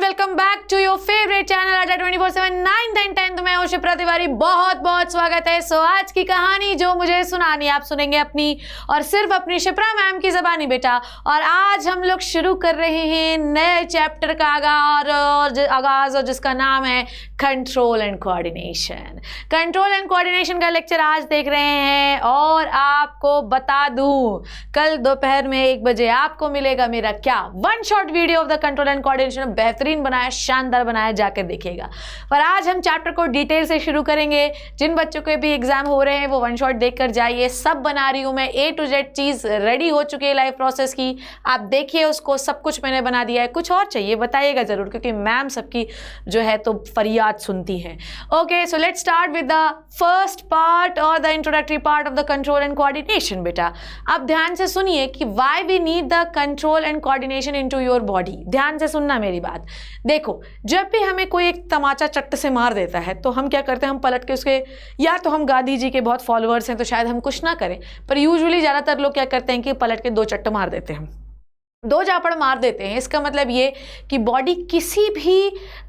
Welcome back to your favourite channel Adda 24/7 9th and 10th में हूं शिप्रा तिवारी। बहुत बहुत स्वागत है। सो आज की कहानी जो मुझे सुनानी आप सुनेंगे अपनी और सिर्फ अपनी शिप्रा मैम की ज़बानी बेटा। और आज हम लोग शुरू कर रहे हैं नए चैप्टर का आगाज और जिसका नाम है control and coordination. Control and coordination का लेक्चर आज देख रहे हैं और आपको बता दूं कल दोपहर में 1 बजे आपको मिलेगा मेरा क्या one shot video of the control and coordination. बेहतरीन बनाया, शानदार बनाया, जाकर देखिएगा। पर आज हम चैप्टर को डिटेल से शुरू करेंगे। जिन बच्चों के भी एग्जाम हो रहे हैं वो वन शॉट देखकर जाइए। सब बना रही हूँ मैं, A to Z cheese ready हो चुकी है लाइव प्रोसेस की। आप देखिए उसको, सब कुछ मैंने बना दिया है। कुछ और चाहिए बताइएगा ज़रूर, क्योंकि मैम सबकी जो है तो फरियाद सुनती हैं। Okay, so let's start with the first part और the introductory part of the control and coordination. बेटा आप ध्यान से सुनिए कि why we need the control and coordination into your body. ध्यान से सुनना मेरी बात। देखो, जब भी हमें कोई एक तमाचा चट्ट से मार देता है तो हम क्या करते हैं, हम पलट के उसके, या तो हम गांधी जी के बहुत फॉलोअर्स हैं तो शायद हम कुछ ना करें, पर यूजुअली ज़्यादातर लोग क्या करते हैं कि पलट के 2 चट्ट मार देते हैं, 2 झापड़ मार देते हैं। इसका मतलब ये कि बॉडी किसी भी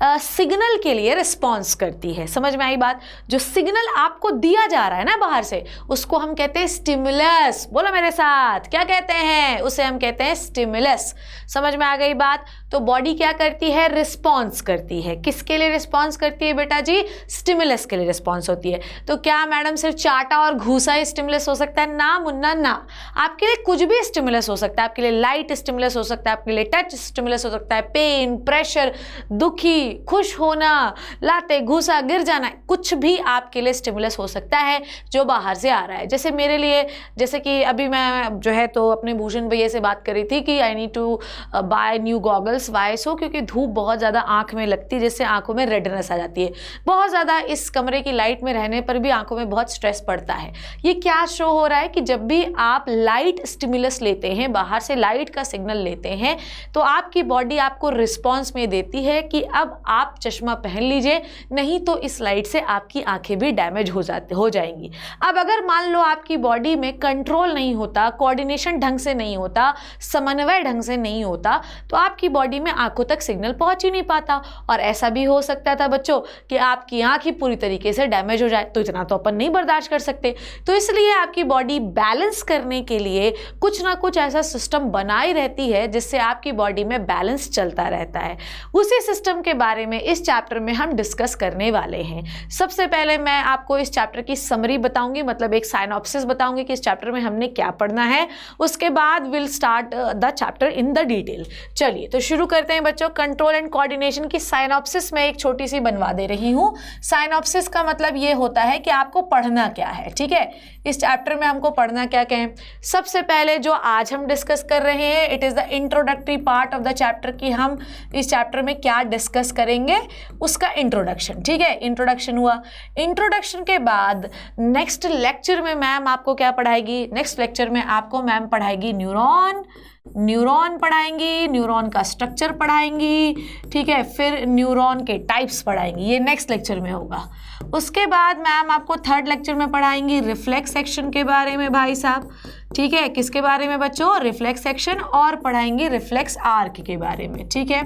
सिग्नल के लिए रिस्पॉन्स करती है। समझ में आई बात? जो सिग्नल आपको दिया जा रहा है ना बाहर से, उसको हम कहते हैं स्टिमुलस। बोलो मेरे साथ, क्या कहते हैं? उसे हम कहते हैं स्टिमुलस। समझ में आ गई बात? तो बॉडी क्या करती है? रिस्पॉन्स करती है। किसके लिए रिस्पॉन्स करती है बेटा जी? स्टिमुलस के लिए रिस्पॉन्स होती है। तो क्या मैडम सिर्फ चाटा और घूसा ही स्टिमुलस हो सकता है? ना मुन्ना ना, आपके लिए कुछ भी स्टिमुलस हो सकता है। आपके लिए लाइट स्टिमुलस हो सकता है, आपके लिए टच स्टिमुलस हो सकता है, पेन, प्रेशर, दुखी, खुश होना, लाते, घूसा, गिर जाना, कुछ भी आपके लिए स्टिमुलस हो सकता है जो बाहर से आ रहा है। जैसे मेरे लिए, जैसे कि अभी मैं जो है तो अपने भूषण भैया से बात करी थी कि I need to buy new goggles. Why so? क्योंकि धूप बहुत ज़्यादा आंख में लगती है, जिससे आंखों में रेडनेस आ जाती है। बहुत ज़्यादा इस कमरे की लाइट में रहने पर भी आंखों में बहुत स्ट्रेस पड़ता है। ये क्या शो हो रहा है कि जब भी आप लाइट स्टिमुलस लेते हैं, बाहर से लाइट का सिग्नल लेते हैं, तो आपकी बॉडी आपको रिस्पॉन्स में देती है कि अब आप चश्मा पहन लीजिए, नहीं तो इस लाइट से आपकी आंखें भी डैमेज हो जाएंगी। अब अगर मान लो आपकी बॉडी में कंट्रोल नहीं होता, कोऑर्डिनेशन ढंग से नहीं होता, समन्वय ढंग से नहीं होता, तो आपकी बॉडी में आंखों तक सिग्नल पहुंच ही नहीं पाता। और ऐसा भी हो सकता था बच्चों कि आपकी आंख ही पूरी तरीके से डैमेज हो जाए, तो इतना तो अपन नहीं बर्दाश्त कर सकते। तो इसलिए आपकी बॉडी बैलेंस करने के लिए कुछ ना कुछ ऐसा सिस्टम बनाई रहती है जिससे आपकी बॉडी में बैलेंस चलता रहता है। उसी सिस्टम के बारे में इस चैप्टर में हम डिस्कस करने वाले हैं। सबसे पहले मैं आपको इस चैप्टर की समरी बताऊंगी, मतलब एक साइनॉप्सिस बताऊंगी कि इस चैप्टर में हमने क्या पढ़ना है। उसके बाद will start the chapter in the detail. चलिए तो शुरू करते हैं बच्चों। कंट्रोल एंड कोऑर्डिनेशन की साइनॉप्सिस मैं एक छोटी सी बनवा दे रही हूँ। साइनॉप्सिस का मतलब ये होता है कि आपको पढ़ना क्या है। ठीक है, इस चैप्टर में हमको पढ़ना क्या क्या है। सबसे पहले जो आज हम डिस्कस कर रहे हैं, it is the introductory part of the chapter की हम इस चैप्टर में क्या डिस्कस करेंगे, उसका इंट्रोडक्शन। ठीक है, इंट्रोडक्शन हुआ। इंट्रोडक्शन के बाद नेक्स्ट लेक्चर में मैम आपको क्या पढ़ाएगी? नेक्स्ट लेक्चर में आपको मैम पढ़ाएगी न्यूरॉन पढ़ाएंगी, न्यूरॉन का स्ट्रक्चर पढ़ाएंगी। ठीक है, फिर न्यूरॉन के टाइप्स पढ़ाएंगी। ये नेक्स्ट लेक्चर में होगा। उसके बाद मैम आपको 3rd लेक्चर में पढ़ाएंगी रिफ्लेक्स सेक्शन के बारे में भाई साहब। ठीक है, किसके बारे में बच्चों? रिफ्लेक्स सेक्शन, और पढ़ाएंगे रिफ्लेक्स आर्क के बारे में। ठीक है,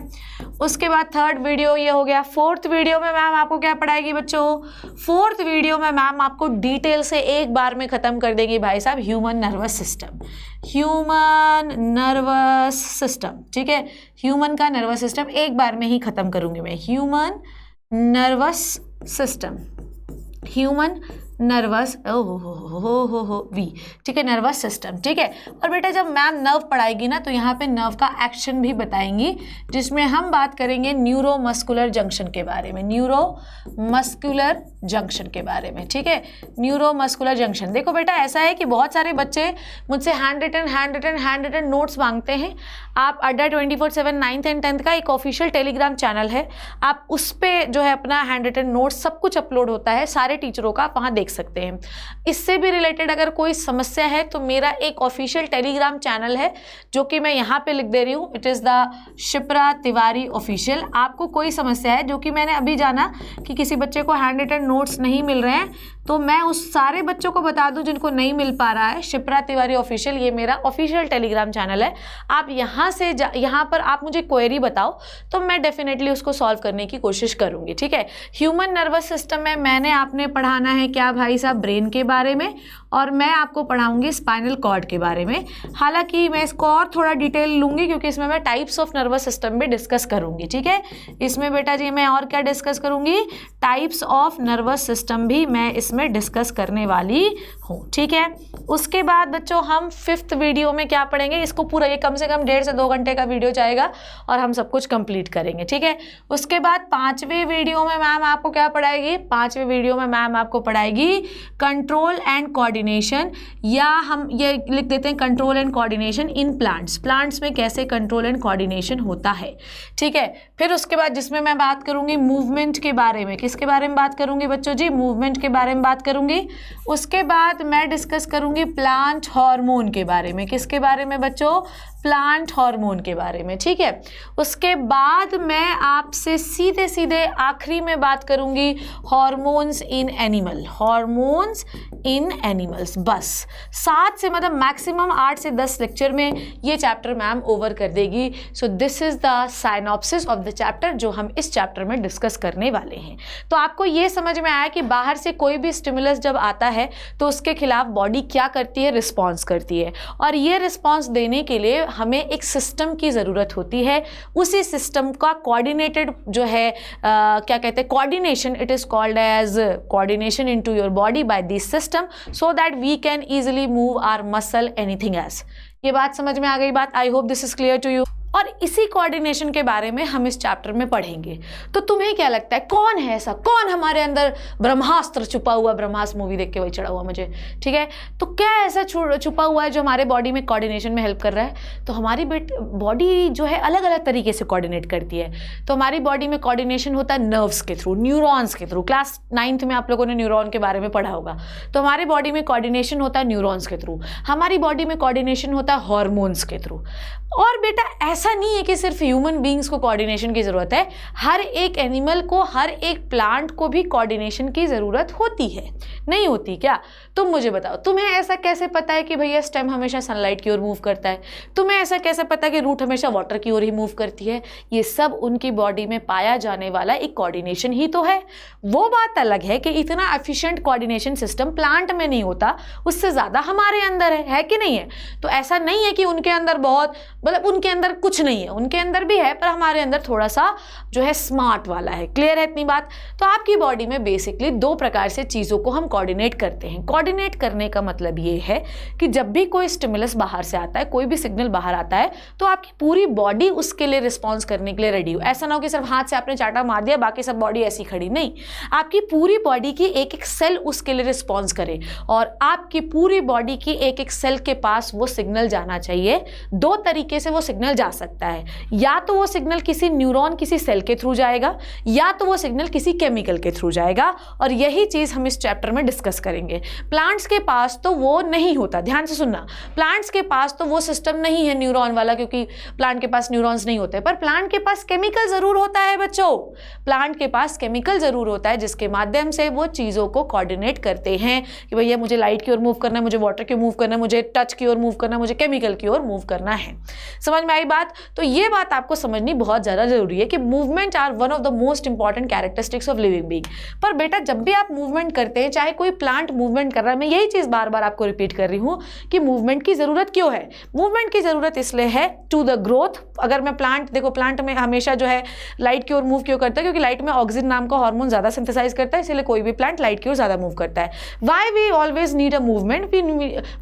उसके बाद 3rd वीडियो ये हो गया। 4th वीडियो में मैम आपको क्या पढ़ाएगी बच्चों? 4th वीडियो में मैम आपको डिटेल से एक बार में ख़त्म कर देंगी भाई साहब human nervous system. Human nervous system, ठीक है, ह्यूमन का नर्वस सिस्टम एक बार में ही ख़त्म करूँगी मैं। Human nervous system, human nervous we, ठीक है, नर्वस सिस्टम। ठीक है, और बेटा जब मैम नर्व पढ़ाएगी ना तो यहाँ पे नर्व का एक्शन भी बताएंगी, जिसमें हम बात करेंगे न्यूरोमस्कुलर जंक्शन के बारे में। न्यूरोमस्कुलर जंक्शन के बारे में। ठीक है, न्यूरोमस्कुलर जंक्शन। देखो बेटा ऐसा है कि बहुत सारे बच्चे मुझसे हैंड रिटन नोट्स मांगते हैं। आप अड्डा 24/7 9th and 10th का एक ऑफिशियल टेलीग्राम चैनल है, आप उस पर जो है अपना हैंड रिटन नोट्स सब कुछ अपलोड होता है सारे टीचरों का, आप वहाँ देख सकते हैं। इससे भी रिलेटेड अगर कोई समस्या है तो मेरा एक ऑफिशियल टेलीग्राम चैनल है जो कि मैं यहाँ पे लिख दे रही हूँ, it is the Shipra Tiwari official. आपको कोई समस्या है, जो कि मैंने अभी जाना कि किसी बच्चे को हैंड रिटन नोट्स नहीं मिल रहे हैं, तो मैं उस सारे बच्चों को बता दूं जिनको नहीं मिल पा रहा है, शिप्रा तिवारी ऑफिशियल ये मेरा ऑफिशियल टेलीग्राम चैनल है। आप यहाँ से यहाँ पर आप मुझे क्वेरी बताओ तो मैं डेफिनेटली उसको सॉल्व करने की कोशिश करूँगी, ठीक है। ह्यूमन नर्वस सिस्टम में मैंने आपने पढ़ाना है क्या भाई साहब, ब्रेन के बारे में, और मैं आपको पढ़ाऊंगी स्पाइनल कॉर्ड के बारे में। हालांकि मैं इसको और थोड़ा डिटेल लूँगी क्योंकि इसमें मैं टाइप्स ऑफ नर्वस सिस्टम भी डिस्कस करूँगी, ठीक है। इसमें बेटा जी मैं और क्या डिस्कस करूँगी, टाइप्स ऑफ नर्वस सिस्टम भी मैं इसमें डिस्कस करने वाली हूँ, ठीक है। उसके बाद बच्चों हम 5th वीडियो में क्या पढ़ेंगे, इसको पूरा ये कम से कम 1.5 से 2 घंटे का वीडियो जाएगा और हम सब कुछ कंप्लीट करेंगे, ठीक है। उसके बाद 5वें वीडियो में मैम आपको क्या पढ़ाएगी, 5वें वीडियो में मैम आपको पढ़ाएगी कंट्रोल एंड कोऑर्डिनेशन, या हम ये लिख देते हैं control and coordination in plants, plants में कैसे कंट्रोल एंड कोऑर्डिनेशन होता है, ठीक है। फिर उसके बाद जिसमें मैं बात करूंगी मूवमेंट के बारे में, किसके बारे में बात करूंगी बच्चों जी, मूवमेंट के बारे में बात करूंगी। उसके बाद मैं डिस्कस करूंगी प्लांट हार्मोन के बारे में, किसके बारे में बच्चों, प्लांट हार्मोन के बारे में, ठीक है। उसके बाद मैं आपसे सीधे सीधे आखिरी में बात करूंगी hormones in animal, hormones in animals. बस 7 से मतलब मैक्सिमम 8 से 10 लेक्चर में ये चैप्टर मैम ओवर कर देगी। So this is the synopsis of the chapter जो हम इस चैप्टर में डिस्कस करने वाले हैं। तो आपको ये समझ में आया कि बाहर से कोई भी स्टिमुलस जब आता है तो उसके खिलाफ बॉडी क्या करती है, रिस्पॉन्स करती है, और ये रिस्पॉन्स देने के लिए हमें एक सिस्टम की ज़रूरत होती है। उसी सिस्टम का कोऑर्डिनेटेड जो है क्या कहते हैं, coordination, it is called as coordination into your body by this system so that we can easily move our muscle anything else. ये बात समझ में आ गई बात, I hope this is clear to you. और इसी कोऑर्डिनेशन के बारे में हम इस चैप्टर में पढ़ेंगे। तो तुम्हें क्या लगता है कौन है ऐसा, कौन हमारे अंदर ब्रह्मास्त्र छुपा हुआ, ब्रह्मास्त्र मूवी देख के वही चढ़ा हुआ मुझे, ठीक है। तो क्या ऐसा छुपा हुआ है जो हमारे बॉडी में कोऑर्डिनेशन में हेल्प कर रहा है। तो हमारी बॉडी जो है अलग अलग तरीके से कोऑर्डिनेट करती है। तो हमारी बॉडी में कोऑर्डिनेशन होता है नर्व्स के थ्रू, न्यूरॉन्स के थ्रू। क्लास 9th में आप लोगों ने न्यूरॉन के बारे में पढ़ा होगा। तो हमारी बॉडी में कोऑर्डिनेशन होता है न्यूरॉन्स के थ्रू, हमारी बॉडी में कोऑर्डिनेशन होता है हार्मोन्स के थ्रू। और बेटा ऐसा नहीं है कि सिर्फ ह्यूमन बीइंग्स को कोऑर्डिनेशन की ज़रूरत है, हर एक एनिमल को, हर एक प्लांट को भी कोऑर्डिनेशन की ज़रूरत होती है। नहीं होती क्या? तुम मुझे बताओ, तुम्हें ऐसा कैसे पता है कि भैया स्टेम हमेशा सनलाइट की ओर मूव करता है? तुम्हें ऐसा कैसे पता है कि रूट हमेशा वाटर की ओर ही मूव करती है? ये सब उनकी बॉडी में पाया जाने वाला एक कोऑर्डिनेशन ही तो है। वो बात अलग है कि इतना एफिशिएंट कोऑर्डिनेशन सिस्टम प्लांट में नहीं होता, उससे ज़्यादा हमारे अंदर है कि नहीं है? तो ऐसा नहीं है कि उनके अंदर बहुत, मतलब उनके अंदर कुछ नहीं है, उनके अंदर भी है, पर हमारे अंदर थोड़ा सा जो है स्मार्ट वाला है। क्लियर है इतनी बात? तो आपकी बॉडी में बेसिकली 2 प्रकार से चीज़ों को हम कोऑर्डिनेट करते हैं। कोऑर्डिनेट करने का मतलब ये है कि जब भी कोई स्टिमुलस बाहर से आता है, कोई भी सिग्नल बाहर आता है, तो आपकी पूरी बॉडी उसके लिए रिस्पॉन्स करने के लिए रेडी हो। ऐसा ना हो कि सिर्फ हाथ से आपने चाटा मार दिया, बाकी सब बॉडी ऐसी खड़ी, नहीं। आपकी पूरी बॉडी की एक एक सेल उसके लिए रिस्पॉन्स करे, और आपकी पूरी बॉडी की एक एक सेल के पास वो सिग्नल जाना चाहिए। 2 तरीके से वो सिग्नल जा सकता है, या तो वो सिग्नल किसी न्यूरॉन, किसी सेल के थ्रू जाएगा, या तो वो सिग्नल किसी केमिकल के थ्रू जाएगा। और यही चीज हम इस चैप्टर में डिस्कस करेंगे। प्लांट्स के पास तो वो नहीं होता, ध्यान से सुनना, प्लांट्स के पास तो वो सिस्टम नहीं है न्यूरॉन वाला, क्योंकि प्लांट के पास न्यूरॉन्स नहीं होते। पर प्लांट के पास केमिकल जरूर होता है बच्चों, प्लांट के पास केमिकल जरूर होता है जिसके माध्यम से वो चीजों को कोऑर्डिनेट करते हैं कि भैया मुझे लाइट की ओर मूव करना है, मुझे वाटर की ओर मूव करना है, मुझे टच की ओर मूव करना है, मुझे केमिकल की ओर मूव करना है। समझ में आई बात? तो ये बात आपको समझनी बहुत ज़्यादा जरूरी है कि movement are one of the most important characteristics of living being. पर बेटा जब भी आप मूवमेंट करते हैं, चाहे कोई प्लांट मूवमेंट कर रहा है, मैं यही चीज़ बार बार आपको रिपीट कर रही हूँ कि मूवमेंट की ज़रूरत क्यों है। मूवमेंट की ज़रूरत इसलिए है टू द ग्रोथ। अगर मैं प्लांट, देखो प्लांट में हमेशा जो है लाइट की ओर मूव क्यों करता है? क्योंकि लाइट में ऑक्सीजन नाम का हार्मोन ज़्यादा सिंथेसाइज करता है, इसलिए कोई भी प्लांट लाइट की ओर ज़्यादा मूव करता है। Why we always need a movement?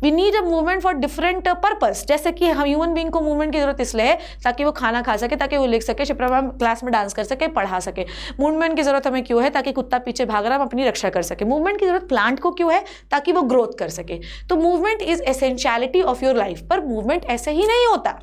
We need a movement for different purpose. जैसे कि हम ह्यूमन बीइंग को मूवमेंट की जरूरत इसलिए है ताकि वो खाना खा सके, ताकि वो लिख सके, शिप्रा मैम क्लास में डांस कर सके, पढ़ा सके। मूवमेंट की जरूरत हमें क्यों है? ताकि कुत्ता पीछे भाग रहा है हम अपनी रक्षा कर सके। मूवमेंट की जरूरत प्लांट को क्यों है? ताकि वो ग्रोथ कर सके। तो movement is essentiality of your life. पर मूवमेंट ऐसे ही नहीं होता।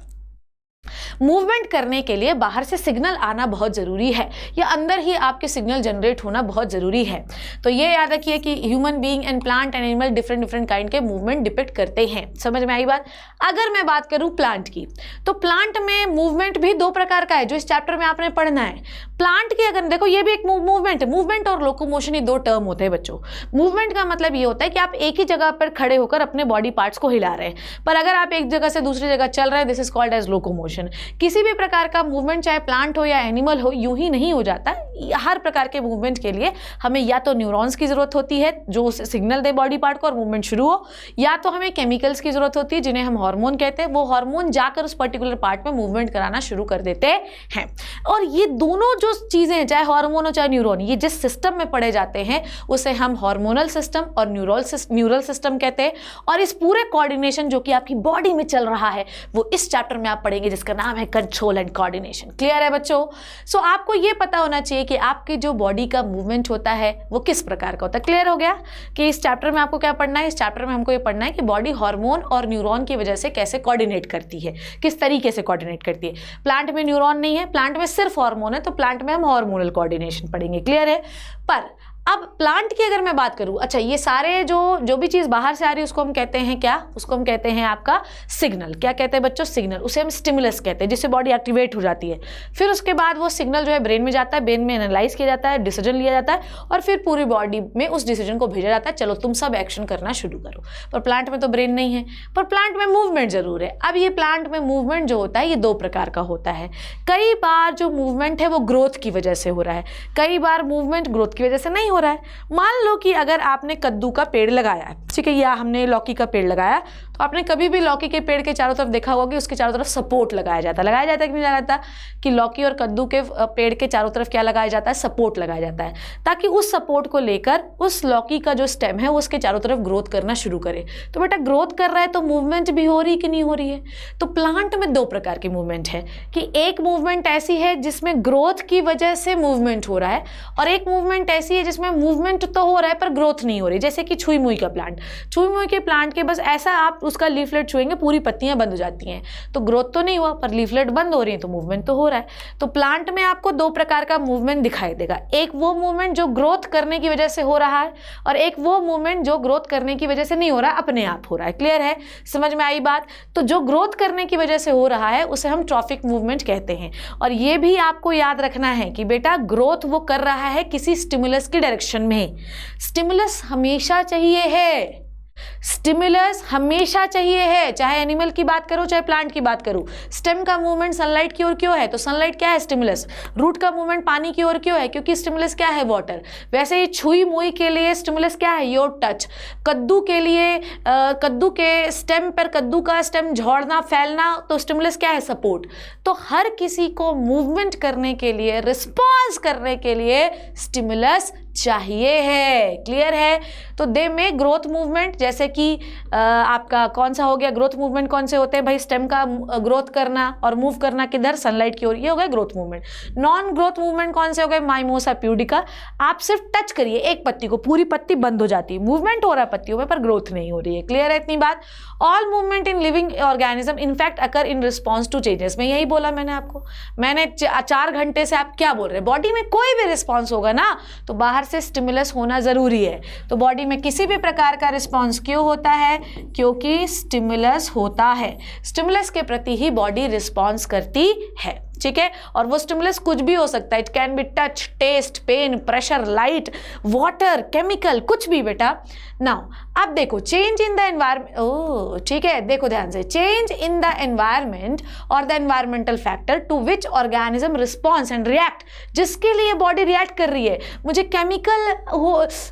मूवमेंट करने के लिए बाहर से सिग्नल आना बहुत ज़रूरी है या अंदर ही आपके सिग्नल जनरेट होना बहुत ज़रूरी है। तो ये याद रखिए कि human being and plant and animal different kind के मूवमेंट डिपिक्ट करते हैं। समझ में आई बात? अगर मैं बात करूं प्लांट की, तो प्लांट में मूवमेंट भी दो प्रकार का है जो इस चैप्टर में आपने पढ़ना है। प्लांट की अगर देखो, ये भी एक मूवमेंट है। मूवमेंट और लोकोमोशन ये दो टर्म होते हैं बच्चों। मूवमेंट का मतलब ये होता है कि आप एक ही जगह पर खड़े होकर अपने बॉडी पार्ट्स को हिला रहे हैं, पर अगर आप एक जगह से दूसरी जगह चल रहे हैं, this is called as locomotion. किसी भी प्रकार का मूवमेंट, चाहे प्लांट हो या एनिमल हो, यूं ही नहीं हो जाता। हर प्रकार के मूवमेंट के लिए हमें या तो न्यूरॉन्स की जरूरत होती है जो सिग्नल दे बॉडी पार्ट को और मूवमेंट शुरू हो, या तो हमें केमिकल्स की जरूरत होती है जिन्हें हम हार्मोन कहते हैं। वो हार्मोन जाकर उस पर्टिकुलर पार्ट में मूवमेंट कराना शुरू कर देते हैं। और ये दोनों जो चीजें हैं, चाहे हार्मोन हो चाहे न्यूरॉन, ये जिस सिस्टम में पढ़े जाते हैं उसे हम हार्मोनल सिस्टम और न्यूरल सिस्टम कहते हैं। और इस पूरे कोऑर्डिनेशन जो कि आपकी बॉडी में चल रहा है वो इस चैप्टर में आप पढ़ेंगे, जिसका नाम है कंट्रोल एंड कोऑर्डिनेशन। क्लियर है बच्चों? सो आपको ये पता होना चाहिए कि आपकी जो बॉडी का मूवमेंट होता है वो किस प्रकार का होता है। क्लियर हो गया कि इस चैप्टर में आपको क्या पढ़ना है? इस चैप्टर में हमको ये पढ़ना है कि बॉडी हार्मोन और न्यूरॉन की वजह से कैसे कोऑर्डिनेट करती है, किस तरीके से कोऑर्डिनेट करती है। प्लांट में न्यूरॉन नहीं है, प्लांट में सिर्फ हार्मोन है, तो प्लांट में हम हार्मोनल कोऑर्डिनेशन पढ़ेंगे। क्लियर है? पर अब प्लांट की अगर मैं बात करूं, अच्छा, ये सारे जो भी चीज़ बाहर से आ रही है उसको हम कहते हैं क्या? उसको हम कहते हैं आपका सिग्नल। क्या कहते हैं बच्चों? सिग्नल। उसे हम स्टिमुलस कहते हैं, जिससे बॉडी एक्टिवेट हो जाती है। फिर उसके बाद वो सिग्नल जो है ब्रेन में जाता है, ब्रेन में एनालाइज किया जाता है, डिसीजन लिया जाता है और फिर पूरी बॉडी में उस डिसीजन को भेजा जाता है, चलो तुम सब एक्शन करना शुरू करो। पर प्लांट में तो ब्रेन नहीं है, पर प्लांट में मूवमेंट जरूर है। अब ये प्लांट में मूवमेंट जो होता है ये दो प्रकार का होता है। कई बार जो मूवमेंट है वो ग्रोथ की वजह से हो रहा है, कई बार मूवमेंट ग्रोथ की वजह से नहीं हो रहा है। मान लो कि अगर आपने कद्दू का पेड़ लगाया है, ठीक है, या हमने लौकी का पेड़ लगाया, तो आपने कभी भी लौकी के पेड़ के चारों तरफ देखा होगा कि उसके चारों तरफ सपोर्ट लगाया जाता है कि नहीं लगाया जाता? कि लौकी और कद्दू के पेड़ के चारों तरफ क्या लगाया जाता है? सपोर्ट लगाया जाता है, ताकि उस सपोर्ट को लेकर उस लौकी का जो स्टेम है वो उसके चारों तरफ ग्रोथ करना शुरू करे। तो बेटा ग्रोथ कर रहा है तो मूवमेंट भी हो रही कि नहीं हो रही है? तो प्लांट में दो प्रकार की मूवमेंट है कि एक मूवमेंट ऐसी है जिसमें ग्रोथ की वजह से मूवमेंट हो रहा है, और एक मूवमेंट ऐसी है जिसमें मूवमेंट तो हो रहा है पर ग्रोथ नहीं हो रही। जैसे कि छुई मुई का प्लांट, छुई मुई के प्लांट के बस ऐसा आप उसका लीफलेट छुएंगे पूरी पत्तियां बंद हो जाती हैं, तो ग्रोथ तो नहीं हुआ पर लीफलेट बंद हो रही है तो मूवमेंट तो हो रहा है। तो प्लांट में आपको दो प्रकार का मूवमेंट दिखाई देगा, एक वो मूवमेंट जो ग्रोथ करने की वजह से हो रहा है और एक वो मूवमेंट जो ग्रोथ करने की वजह से नहीं हो रहा, अपने आप हो रहा है। क्लियर है? समझ में आई बात? तो जो ग्रोथ करने की वजह से हो रहा है उसे हम ट्रॉफिक मूवमेंट कहते हैं। और ये भी आपको याद रखना है कि बेटा ग्रोथ वो कर रहा है किसी स्टिमुलस की डायरेक्शन में। स्टिमुलस हमेशा चाहिए है, स्टिमुलस हमेशा चाहिए है, चाहे एनिमल की बात करो चाहे प्लांट की बात करो। स्टेम का मूवमेंट सनलाइट की ओर क्यों है? तो सनलाइट क्या है? स्टिमुलस। रूट का मूवमेंट पानी की ओर क्यों है? क्योंकि स्टिमुलस क्या है? वाटर। वैसे ही छुई मुई के लिए स्टिमुलस क्या है? Your touch. कद्दू के लिए कद्दू के स्टेम पर कद्दू का स्टेम झोड़ना फैलना, तो स्टिमुलस क्या है? सपोर्ट। तो हर किसी को मूवमेंट करने के लिए, रिस्पॉन्स करने के लिए स्टिमुलस चाहिए है। क्लियर है? तो दे में ग्रोथ मूवमेंट, जैसे कि आपका कौन सा हो गया ग्रोथ मूवमेंट? कौन से होते हैं भाई? स्टेम का ग्रोथ करना और मूव करना किधर? सनलाइट की ओर, ये हो गया growth movement. Non growth movement कौन से हो गए? Mimosa pudica. आप सिर्फ टच करिए एक पत्ती को, पूरी पत्ती बंद हो जाती है, मूवमेंट हो रहा है पत्तियों में पर ग्रोथ नहीं हो रही है। क्लियर है इतनी बात? All movement in living organism in fact occur in response to changes. मैं यही बोला मैंने आपको, मैंने 4 घंटे से आप क्या बोल रहे हैं? बॉडी में कोई भी रिस्पॉन्स होगा ना तो बाहर से स्टिमुलस होना जरूरी है। तो बॉडी में किसी भी प्रकार का रिस्पॉन्स क्यों होता है? क्योंकि स्टिमुलस होता है। स्टिमुलस के प्रति ही बॉडी रिस्पॉन्स करती है। ठीक है? और वो स्टिमुलस कुछ भी हो सकता है, it can be touch, taste, pain, pressure, light, water, chemical, कुछ भी बेटा। नाउ अब देखो चेंज इन द एनवायरमेंट। ओह ठीक है, देखो ध्यान से, चेंज इन द एनवायरमेंट और the environmental factor to which organism response and react, जिसके लिए बॉडी रिएक्ट कर रही है। मुझे केमिकल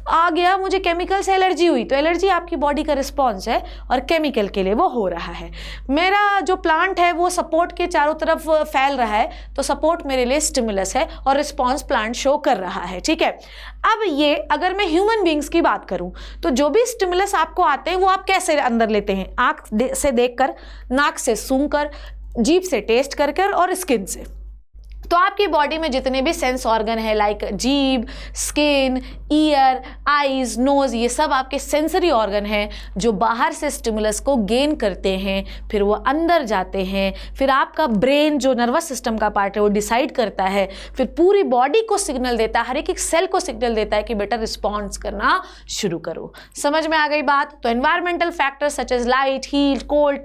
आ गया, मुझे केमिकल से एलर्जी हुई, तो एलर्जी आपकी बॉडी का रिस्पॉन्स है और केमिकल के लिए वो हो रहा है। मेरा जो प्लांट है वो सपोर्ट के चारों तरफ फैल रहा है, तो सपोर्ट मेरे लिए स्टिमुलस है और रिस्पॉन्स प्लांट शो कर रहा है। ठीक है? अब ये अगर मैं ह्यूमन बींग्स की बात करूं तो जो भी स्टिमुलस आपको आते हैं वो आप कैसे अंदर लेते हैं? आंख से देखकर, नाक से सूंघकर, जीभ से टेस्ट कर और स्किन से। तो आपकी बॉडी में जितने भी सेंस ऑर्गन है लाइक जीभ, स्किन, ईयर, आईज, नोज, ये सब आपके सेंसरी ऑर्गन हैं जो बाहर से स्टिमुलस को गेन करते हैं, फिर वो अंदर जाते हैं, फिर आपका ब्रेन जो नर्वस सिस्टम का पार्ट है वो डिसाइड करता है, फिर पूरी बॉडी को सिग्नल देता है, हर एक सेल को सिग्नल देता है कि बेटा रिस्पॉन्स करना शुरू करो। समझ में आ गई बात? तो environmental factors such as light, heat, cold,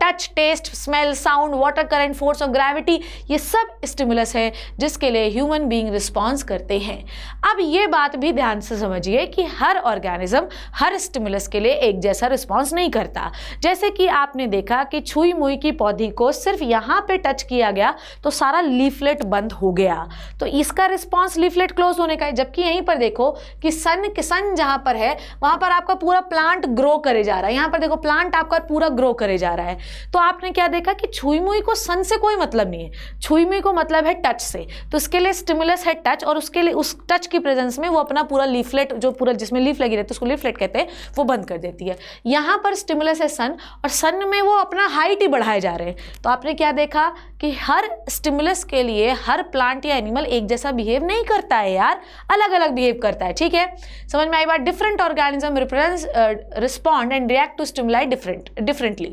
touch, taste, smell, sound, water current, force of gravity, ये सब स्टिमुलस है जिसके लिए ह्यूमन बीइंग रिस्पॉन्स करते हैं। अब ये बात भी ध्यान से समझिए कि हर ऑर्गेनिज्म हर स्टिमुलस के लिए एक जैसा रिस्पॉन्स नहीं करता। जैसे कि आपने देखा कि छुई मुई की पौधी को सिर्फ यहाँ पे टच किया गया तो सारा लीफलेट बंद हो गया, तो इसका रिस्पॉन्स लीफलेट क्लोज होने का है। जबकि यहीं पर देखो कि सन जहाँ पर है वहाँ पर आपका पूरा प्लांट ग्रो करे जा रहा है, यहाँ पर देखो प्लांट आपका पूरा ग्रो करे जा रहा है। तो आपने क्या देखा कि छुई मुई को सन से कोई मतलब नहीं है, छुई मुई को मतलब है टच से, तो इसके लिए स्टिमुलस है टच, और उसके लिए उस टच की प्रेजेंस में वो अपना पूरा लीफलेट जो पूरा जिसमें लीफ लगी रहती है उसको लीफलेट कहते हैं, वो बंद कर देती है। यहाँ पर स्टिमुलस है सन, और सन में वो अपना हाइट ही बढ़ाए जा रहे हैं। तो आपने क्या देखा कि हर स्टिमुलस के लिए हर प्लांट या एनिमल एक जैसा बिहेव नहीं करता है यार, अलग अलग बिहेव करता है। ठीक है, समझ में आई बात? Different organism respond and react to stimuli differently.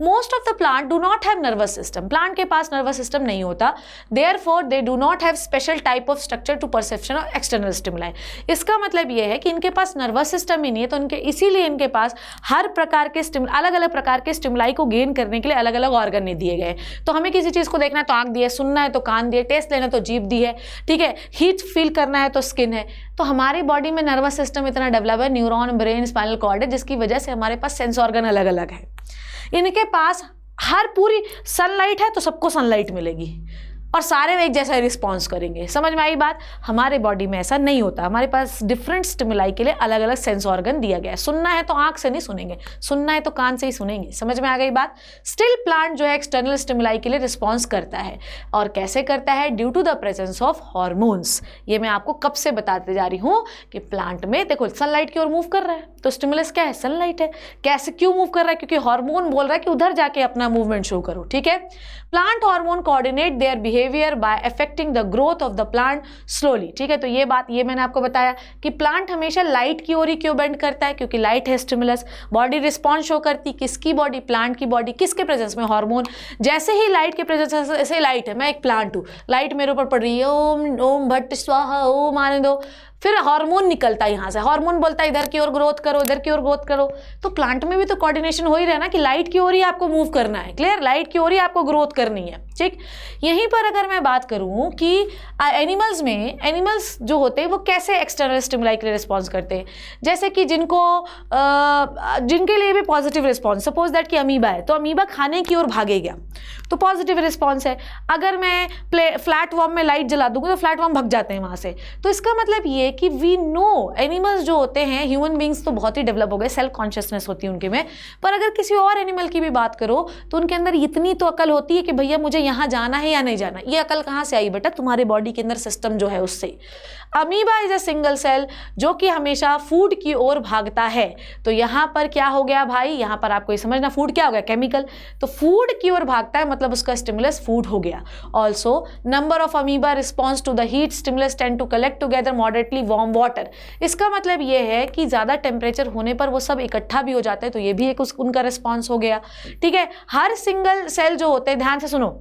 Most of the plant do not have nervous system, plant के पास नर्वस सिस्टम नहीं होता, therefore they do not have special type of structure to perception of external stimuli. इसका मतलब यह है कि इनके पास नर्वस सिस्टम ही नहीं है, तो इसीलिए इनके पास हर प्रकार के अलग अलग प्रकार के स्टिमुलाई को गेन करने के लिए अलग अलग ऑर्गन नहीं दिए गए। तो हमें किसी चीज़ को देखना है तो आंख दी है, सुनना है तो कान दिए, टेस्ट लेना है तो जीभ दी है, ठीक है, हीट फील करना है तो स्किन है। तो हमारी बॉडी में नर्वस सिस्टम इतना डेवलप है, न्यूरॉन, ब्रेन, स्पाइनल कॉर्ड है, जिसकी वजह से हमारे पास सेंस ऑर्गन अलग अलग है। इनके पास हर पूरी सनलाइट है तो सबको सनलाइट मिलेगी और सारे एक जैसा रिस्पॉन्स करेंगे। समझ में आई बात? हमारे बॉडी में ऐसा नहीं होता, हमारे पास डिफरेंट स्टिमुलाई के लिए अलग अलग सेंस ऑर्गन दिया गया है। सुनना है तो आंख से नहीं सुनेंगे, सुनना है तो कान से ही सुनेंगे। समझ में आ गई बात? स्टिल प्लांट जो है एक्सटर्नल स्टिमुलाई के लिए रिस्पॉन्स करता है, और कैसे करता है? Due to the presence of hormones. ये मैं आपको कब से बताते जा रही हूँ कि प्लांट में देखो सनलाइट की ओर मूव कर रहा है, तो स्टिमुलस क्या है? सनलाइट है। कैसे, क्यों मूव कर रहा है? क्योंकि हार्मोन बोल रहा है कि उधर जाके अपना मूवमेंट शो करो। ठीक है, plant hormone coordinate their behaviour by affecting the growth of the plant slowly. ठीक है, तो ये मैंने आपको बताया कि प्लांट हमेशा लाइट की ओर ही क्यों बेंड करता है, क्योंकि लाइट है स्टिमुलस। बॉडी रिस्पॉन्स शो करती, किसकी बॉडी? प्लांट की बॉडी। किसके प्रेजेंस में? हार्मोन। जैसे ही लाइट के प्रेजेंस, ऐसे लाइट है, मैं एक प्लांट हूँ, लाइट मेरे ऊपर पड़ रही है, ओम ओम भट्ट स्वाहा, ओम आने दो, फिर हार्मोन निकलता है यहाँ से, हार्मोन बोलता है इधर की ओर ग्रोथ करो, इधर की ओर ग्रोथ करो। तो प्लांट में भी तो कोऑर्डिनेशन हो ही रहा है ना कि लाइट की ओर ही आपको मूव करना है। क्लियर? लाइट की ओर ही आपको ग्रोथ करनी है। ठीक, यहीं पर अगर मैं बात करूँ कि एनिमल्स जो होते हैं वो कैसे एक्सटर्नल स्टिमुलाई के लिए रिस्पॉन्स करते हैं, जैसे कि जिनके लिए भी पॉजिटिव रिस्पॉन्स, सपोज दैट कि अमीबा है, तो अमीबा खाने की ओर भागेगा तो पॉजिटिव रिस्पॉन्स है। अगर मैं फ्लैट वॉर्म में लाइट जला दूंगी तो फ्लैट वॉर्म भग जाते हैं वहाँ से। तो इसका मतलब ये कि वी नो एनिमल्स जो होते हैं, ह्यूमन बींग्स तो बहुत ही डेवलप हो गए, सेल्फ कॉन्शियसनेस होती है उनके में, पर अगर किसी और एनिमल की भी बात करो तो उनके अंदर इतनी तो अकल होती है कि भैया मुझे यहाँ जाना है या नहीं जाना। ये अकल कहाँ से आई बेटा? तुम्हारे बॉडी के अंदर सिस्टम जो है उससे। Amoeba is a single cell जो कि हमेशा फूड की ओर भागता है। तो यहाँ पर क्या हो गया भाई? यहाँ पर आपको ये समझना, फूड क्या हो गया? केमिकल। तो फूड की ओर भागता है मतलब उसका स्टिमुलस फूड हो गया। Also number of amoeba response to the heat stimulus tend to collect together moderately warm water. इसका मतलब ये है कि ज़्यादा टेम्परेचर होने पर वो सब इकट्ठा भी हो जाते हैं, तो ये भी एक उनका रिस्पॉन्स हो गया। ठीक है, हर सिंगल सेल जो होते हैं, ध्यान से सुनो,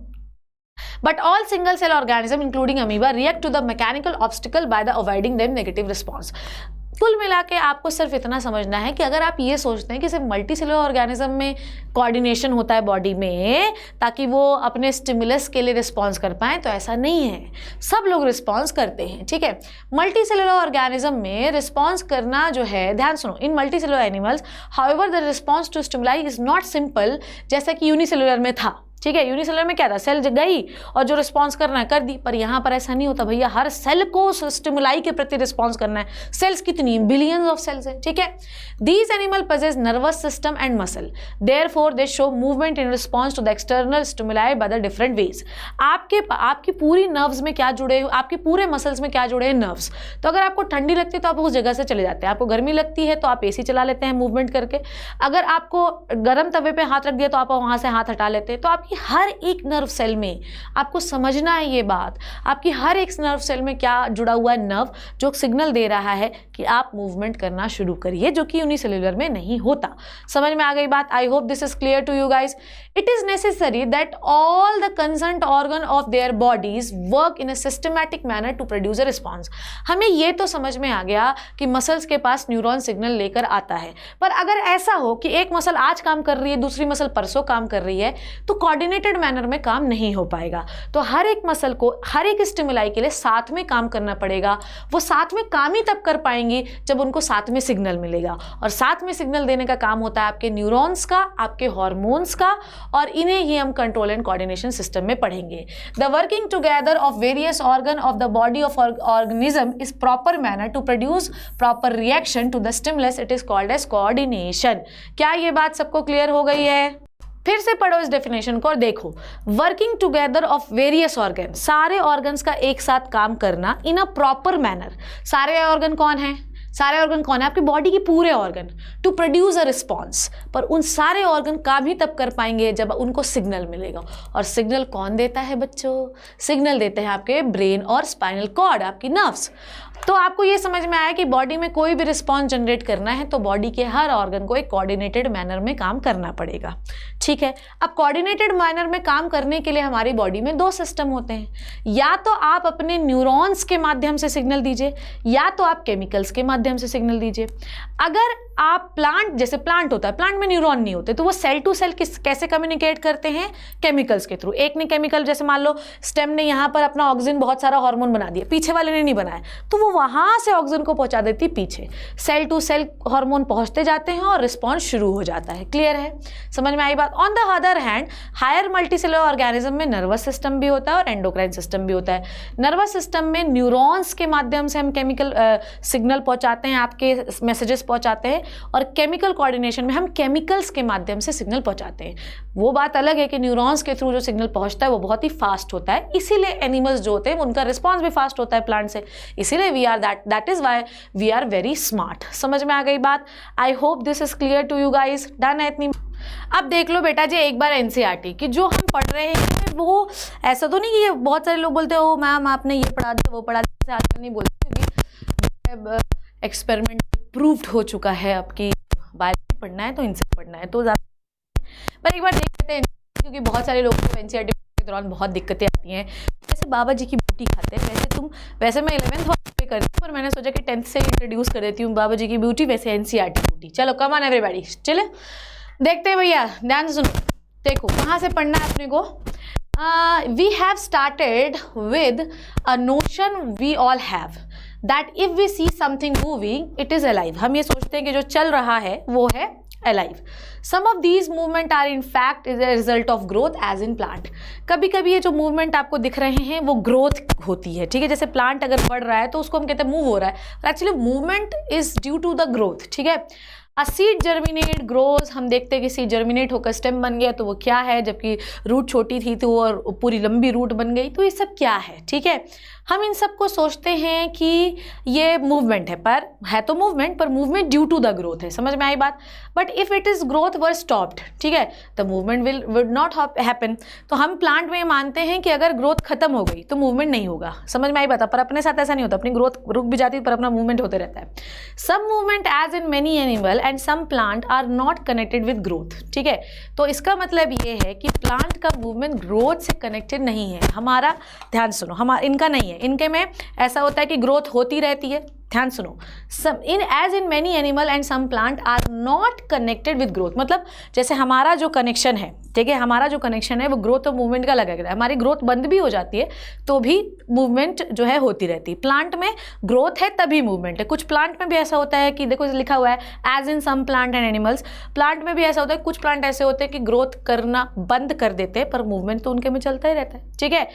but all single cell organism including amoeba react to the mechanical obstacle by the avoiding them negative response। कुल मिला के आपको सिर्फ इतना समझना है कि अगर आप ये सोचते हैं कि सिर्फ मल्टी सेलुलर ऑर्गेनिज्म में कोऑर्डिनेशन होता है बॉडी में ताकि वो अपने स्टिमुलस के लिए रिस्पॉन्स कर पाएँ, तो ऐसा नहीं है, सब लोग रिस्पॉन्स करते हैं। ठीक है, मल्टी सेलुलर ऑर्गेनिज्म में रिस्पॉन्स करना जो है, ध्यान सुनो, in multicellular animals however the response to stimuli is not simple, जैसा कि यूनिसेलुलर में था। ठीक है, यूनिसेलुलर में क्या था? सेल गई और जो रिस्पॉन्स करना है कर दी, पर यहाँ पर ऐसा नहीं होता भैया, हर सेल को स्टिमुलाई के प्रति रिस्पॉन्स करना है। सेल्स कितनी? बिलियंस ऑफ सेल्स हैं। ठीक है, these animal possess nervous system and muscle, therefore they show movement in response to the external stimuli by the different ways. आपकी पूरी नर्व्स में क्या जुड़े, आपके पूरे मसल्स में क्या जुड़े हैं? नर्व्स। तो अगर आपको ठंडी लगती है तो आप उस जगह से चले जाते हैं, आपको गर्मी लगती है तो आप एसी चला लेते हैं मूवमेंट करके, अगर आपको गर्म तवे पे हाथ रख दिया तो आप वहाँ से हाथ हटा लेते हैं। तो आपकी आपकी हर एक नर्व सेल में, आपको समझना है ये बात, आपकी हर एक नर्व सेल में क्या जुड़ा हुआ है, नर्व जो सिग्नल दे रहा है कि आप मूवमेंट करना शुरू करिए, जो कि यूनिसेल्युलर में नहीं होता। समझ में आ गई बात? I hope this is clear to you guys. It is necessary that all the concerned organ of their bodies work in a systematic manner to produce a response. हमें ये तो समझ में आ गया कि मसल्स के पास न्यूरॉन सिग्नल लेकर आता है, पर अगर ऐसा हो कि एक मसल आज काम कर रही है, दूसरी मसल परसों काम कर रही है, तो कोऑर्डिनेटेड मैनर में काम नहीं हो पाएगा। तो हर एक मसल को हर एक स्टिमुलाई के लिए साथ में काम करना पड़ेगा। वो साथ में काम ही तब कर पाएंगी जब उनको साथ में सिग्नल मिलेगा, और साथ में सिग्नल देने का काम होता है आपके न्यूरॉन्स का, आपके हार्मोन्स का, और इन्हें ही हम कंट्रोल एंड कोऑर्डिनेशन सिस्टम में पढ़ेंगे। The working together of various organ of the body of organism is proper manner to produce proper reaction to the stimulus, it is called as coordination. क्या ये बात सबको क्लियर हो गई है? फिर से पढ़ो इस डेफिनेशन को और देखो, working together of various organ, सारे ऑर्गन्स का एक साथ काम करना इन अ प्रॉपर मैनर। सारे ऑर्गन कौन है? सारे ऑर्गन कौन है? आपकी बॉडी के पूरे organ. To produce a response, पर उन सारे ऑर्गन काम ही तब कर पाएंगे जब उनको सिग्नल मिलेगा। और सिग्नल कौन देता है बच्चों? सिग्नल देते हैं आपके ब्रेन और स्पाइनल कॉर्ड, आपकी नर्व्स। तो आपको ये समझ में आया कि बॉडी में कोई भी रिस्पॉन्स जनरेट करना है तो बॉडी के हर ऑर्गन को एक कोऑर्डिनेटेड मैनर में काम करना पड़ेगा। ठीक है, अब कोऑर्डिनेटेड मैनर में काम करने के लिए हमारी बॉडी में दो सिस्टम होते हैं, या तो आप अपने न्यूरॉन्स के माध्यम से सिग्नल दीजिए, या तो आप केमिकल्स के माध्यम से सिग्नल दीजिए। अगर आप प्लांट, जैसे प्लांट होता है, प्लांट में न्यूरॉन नहीं होते, तो वो सेल टू सेल कैसे कम्युनिकेट करते हैं? केमिकल्स के थ्रू। एक ने केमिकल, जैसे मान लो स्टेम ने यहाँ पर अपना ऑक्सीजन बहुत सारा हार्मोन बना दिया, पीछे वाले ने नहीं बनाया, तो वो वहाँ से ऑक्सीजन को पहुँचा देती पीछे। सेल टू सेल हार्मोन पहुँचते जाते हैं और रिस्पॉन्स शुरू हो जाता है। क्लियर है? समझ में आई बात? On the other hand, higher multicellular organism में नर्वस सिस्टम भी होता है और एंडोक्राइन सिस्टम भी होता है। नर्वस सिस्टम में न्यूरॉन्स के माध्यम से हम केमिकल सिग्नल पहुँचाते हैं, आपके मैसेजेस पहुँचाते हैं, और केमिकल कोऑर्डिनेशन में हम केमिकल्स के माध्यम से सिग्नल पहुँचाते हैं। वो बात अलग है कि न्यूरॉन्स के थ्रू जो सिग्नल पहुँचता है वो बहुत ही फास्ट होता है, इसीलिए एनिमल्स जो होते हैं उनका रिस्पॉन्स भी फास्ट होता है प्लांट से, इसीलिए we are that is why we are very smart. समझ में आ गई बात? I hope this is clear to you guys. Done है इतनी? अब देख लो बेटा जी एक बार एनसीईआरटी कि जो हम पढ़ रहे हैं वो ऐसा तो नहीं कि ये बहुत सारे लोग बोलते हो मैम आपने ये पढ़ा दिया वो पढ़ा दिया, आजकल नहीं बोलते, क्योंकि एक्सपेरिमेंट प्रूव्ड हो चुका है। आपकी बायोलॉजी पढ़ना है तो इनसे पढ़ना है तो ज़्यादा, पर एक बार देख लेते हैं, क्योंकि बहुत सारे लोगों को एनसीईआरटी के दौरान बहुत दिक्कतें आती हैं। जैसे बाबा जी की बूटी खाते हैं, वैसे मैं 11th पे करती हूँ, पर मैंने सोचा कि 10th से इंट्रोड्यूस कर देती हूँ बाबा जी की ब्यूटी, वैसे एनसीईआरटी बूटी। चलो कम ऑन एवरीबॉडी, चले देखते हैं भैया, ध्यान से सुनो। देखो कहाँ से पढ़ना है अपने को। We have started with a notion we all have that if we see something moving it is alive. हम ये सोचते हैं कि जो चल रहा है वो है alive. Some of these movement are in fact is a result of growth as in plant. कभी कभी ये जो मूवमेंट आपको दिख रहे हैं वो ग्रोथ होती है। ठीक है, जैसे प्लांट अगर बढ़ रहा है तो उसको हम कहते हैं मूव हो रहा है, actually movement is due to the growth. ठीक है, अ सीड जर्मिनेट ग्रोज, हम देखते हैं कि सीड जर्मिनेट होकर स्टेम बन गया तो वो क्या है, जबकि रूट छोटी थी तो वो पूरी लंबी रूट बन गई, तो ये सब क्या है। ठीक है, हम इन सब को सोचते हैं कि ये मूवमेंट है, पर है तो मूवमेंट, पर movement due to the growth है। समझ में आई बात? But if it is growth were stopped, ठीक है, the movement will not happen. तो हम प्लांट में मानते हैं कि अगर ग्रोथ खत्म हो गई तो मूवमेंट नहीं होगा। समझ में आई बात? पर अपने साथ ऐसा नहीं होता, अपनी ग्रोथ रुक भी जाती है पर अपना मूवमेंट होते रहता है। Some movement as in many animal and some plant are not connected with growth. ठीक है, तो इसका मतलब ये है कि प्लांट का मूवमेंट ग्रोथ से कनेक्टेड नहीं है। हमारा ध्यान सुनो, हमारा इनका नहीं है, इनके में ऐसा होता है कि ग्रोथ होती रहती है। ध्यान सुनो, some in as in many animal and some plant are not connected with growth. मतलब जैसे हमारा जो कनेक्शन है, ठीक है, हमारा जो कनेक्शन है वो ग्रोथ और मूवमेंट का लगा है। हमारी ग्रोथ बंद भी हो जाती है तो भी मूवमेंट जो है होती रहती है। प्लांट में ग्रोथ है तभी मूवमेंट है। कुछ प्लांट में भी ऐसा होता है कि देखो लिखा हुआ है as in some plant and animals, plant में भी ऐसा होता है, कुछ प्लांट ऐसे होते हैं कि ग्रोथ करना बंद कर देते हैं पर मूवमेंट तो उनके में चलता ही रहता है। ठीक है,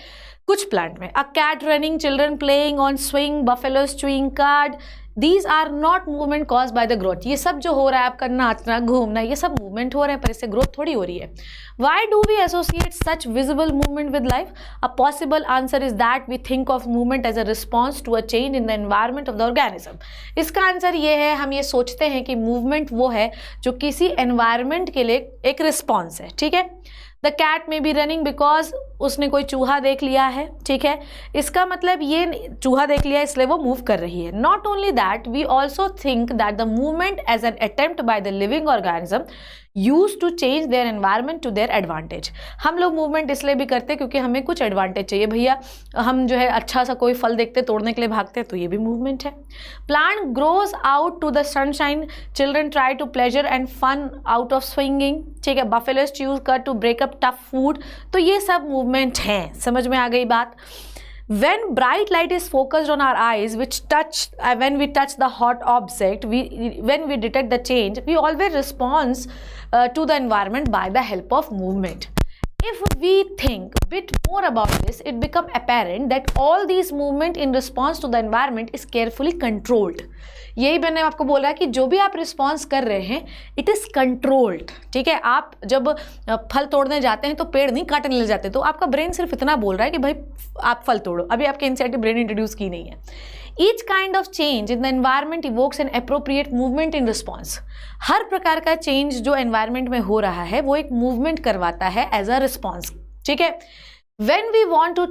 कुछ प्लांट में a cat running, children playing on swing, buffaloes chewing cud, these are not movement caused by the growth. ये सब जो हो रहा है आपका नाचना घूमना, ये सब मूवमेंट हो रहे हैं पर इससे ग्रोथ थोड़ी हो रही है। Why do we associate such visible movement with life? A possible answer is that we think of movement as a response to a change in the environment of the organism. इसका answer ये है, हम ये सोचते हैं कि movement वो है जो किसी एनवायरमेंट के लिए एक रिस्पॉन्स है। ठीक है, द कैट में बी रनिंग बिकॉज उसने कोई चूहा देख लिया है, ठीक है। इसका मतलब ये चूहा देख लिया इसलिए वो मूव कर रही है। Not only that, we also think that the movement as an attempt by the living organism use to change their environment to their advantage. हम लोग मूवमेंट इसलिए भी करते हैं क्योंकि हमें कुछ एडवांटेज चाहिए भैया। हम जो है अच्छा सा कोई फल देखते तोड़ने के लिए भागते हैं, तो ये भी मूवमेंट है। Plant grows out to the sunshine, children try to pleasure and fun out of swinging, ठीक है। Buffaloes chews cud to break up tough food, तो ये सब मूवमेंट हैं। समझ में आ गई बात। When bright light is focused on our eyes, which touch when we touch the hot object, when we detect the change, we always respond to the environment by the help of movement. If we think a bit more about this, it becomes apparent that all these movement in response to the environment is carefully controlled. यही मैंने आपको बोला कि जो भी आप response कर रहे हैं इट इज़ कंट्रोल्ड, ठीक है। आप जब फल तोड़ने जाते हैं तो पेड़ नहीं काटने ले जाते, तो आपका ब्रेन सिर्फ इतना बोल रहा है कि भाई आप फल तोड़ो। अभी आपके एनसीईआरटी ब्रेन इंट्रोड्यूस की नहीं है। Each kind of change in the environment evokes an appropriate movement in response. हर प्रकार का चेंज जो एनवायरमेंट में हो रहा है वो एक मूवमेंट करवाता है एज अ रिस्पॉन्स, ठीक है। When we want to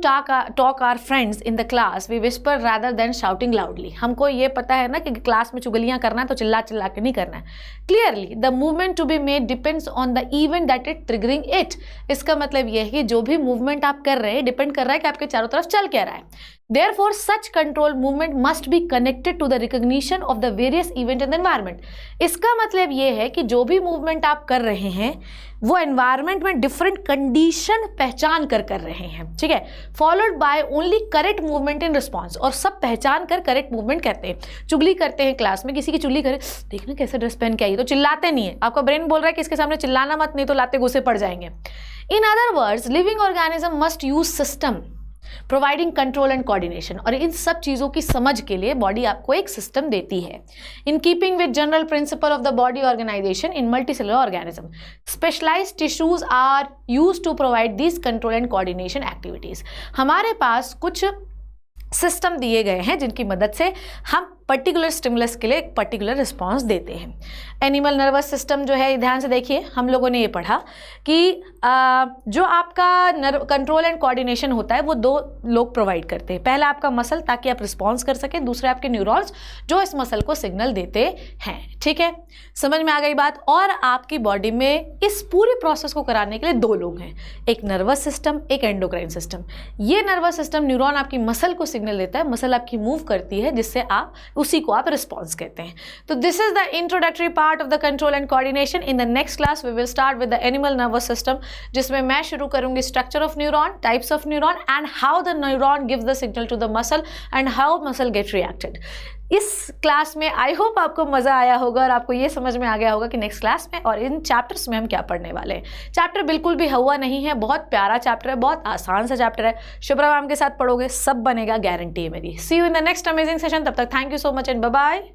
talk our friends in the class, we whisper rather than shouting loudly. हमको ये पता है ना कि क्लास में चुगलियाँ करना है तो चिल्ला चिल्ला के नहीं करना है। Clearly, the movement to be made depends on the event that is triggering it. इसका मतलब ये है कि जो भी मूवमेंट आप कर रहे हैं डिपेंड कर रहा है कि आपके चारों तरफ चल क्या रहा है। Therefore, such control movement must be connected to the recognition of the various event in the environment. इसका मतलब ये है कि जो भी मूवमेंट आप कर रहे हैं वो एनवायरनमेंट में डिफरेंट कंडीशन पहचान कर रहे हैं, ठीक है। Followed by only correct movement in response, और सब पहचान कर करेक्ट मूवमेंट कहते हैं। चुगली करते हैं क्लास में, किसी की चुगली करे, देखना कैसे ड्रेस पहन के आई, तो चिल्लाते नहीं है। आपका ब्रेन बोल रहा है कि इसके सामने चिल्लाना मत, नहीं तो लाते गुस्से पड़ जाएंगे। In other words, living organism must use system providing control and coordination, और इन सब चीज़ों की समझ के लिए बॉडी आपको एक सिस्टम देती है। In keeping with general principle of the body organisation in multicellular organism, specialised tissues are used to provide this control and coordination activities. हमारे पास कुछ सिस्टम दिए गए हैं जिनकी मदद से हम पर्टिकुलर स्टिमुलस के लिए एक पर्टिकुलर रिस्पॉन्स देते हैं। एनिमल नर्वस सिस्टम जो है, ध्यान से देखिए, हम लोगों ने ये पढ़ा कि जो आपका कंट्रोल एंड कोऑर्डिनेशन होता है वो दो लोग प्रोवाइड करते हैं। पहला आपका मसल, ताकि आप रिस्पॉन्स कर सकें, दूसरे आपके न्यूरॉन्स जो इस मसल को सिग्नल देते हैं, ठीक है। समझ में आ गई बात। और आपकी बॉडी में इस पूरे प्रोसेस को कराने के लिए दो लोग हैं, एक नर्वस सिस्टम, एक एंडोक्राइन सिस्टम। ये नर्वस सिस्टम, न्यूरॉन आपकी मसल को सिग्नल देता है, मसल आपकी मूव करती है, जिससे आप उसी को आप रिस्पॉन्स कहते हैं। तो this is the introductory part of the control and coordination. In the next class we will start with the animal nervous system, जिसमें मैं शुरू करूंगी structure of neuron, types of neuron and how the neuron gives the signal to the muscle and how muscle get reacted. इस class में I hope आपको मज़ा आया होगा और आपको ये समझ में आ गया होगा कि नेक्स्ट क्लास में और इन चैप्टर्स में हम क्या पढ़ने वाले हैं। चैप्टर बिल्कुल भी हुआ नहीं है, बहुत प्यारा चैप्टर है, बहुत आसान सा चैप्टर है। शुभ्रा मैम के साथ पढ़ोगे सब बनेगा, गारंटी है मेरी। See you in the next amazing session. तब तक thank you so much and bye bye.